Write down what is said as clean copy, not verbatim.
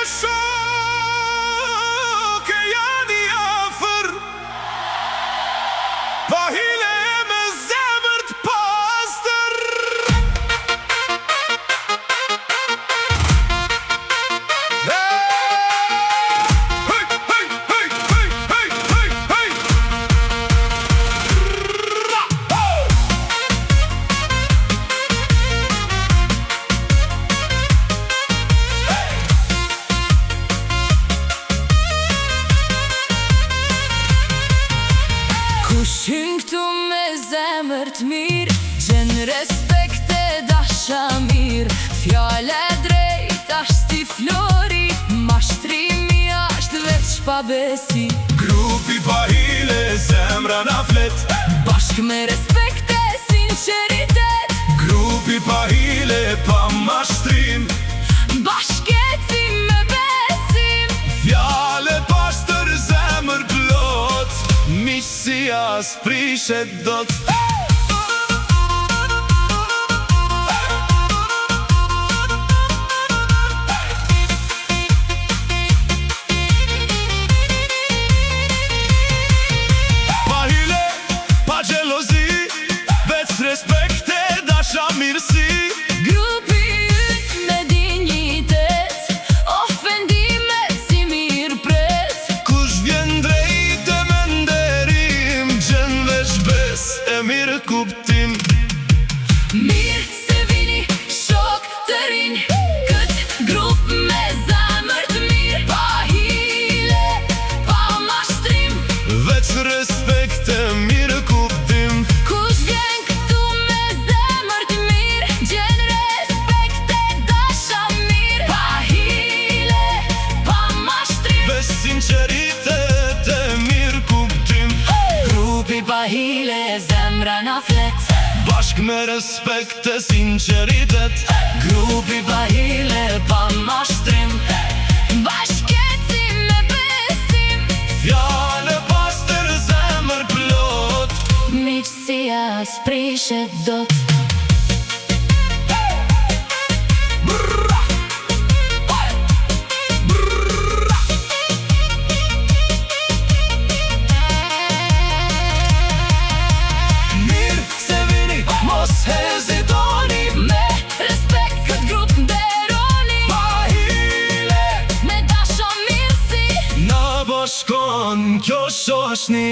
shok e janë i afër, pa hile me zemër t'pastër. Kushin këtu me zemër t'mirë, gjen respekt e dashamir. Fjale drejt ashtë si flori, mashtrimi ashtë veç pa besi. Grupi pa hile, zemra na flet, Bashk me respekt e sinceritet, grupi pa hile, pa mashtrim, bashkeci me besim. fjale pastër, zemër plot, miqësia s'prishet dot. Pa hile, pa gjelozi, veç respekt e dashamirësi. Grupi yt me dinjitet, ofendimet si mirë pret. Kush vjen drejt e me nderim, gjen veç bes e mirë kuptim. Mirë se vini shok të rinj, këtë grup me zemër të mirë. Pa hile, pa mashtrim, Veç respekt e mirë kuptim. kush vjen këtu me zemër të mirë, gjen respekt e dashamir. Pa hile, pa mashtrim, Veç sinceritet e mirë kuptim. grupi pa hile, zemra na flet. Bashk me respekt e sinceritet, Grupi pa hile, pa mashtrim, bashkeci me besim. fjale pastër, zemër plot, Miqësia s'prishet dot. mirë se vini, mos hezitoni. Me respekt këtë grup nderoni, Pa hile, me dashamirësi. na bashkon kjo shoshni.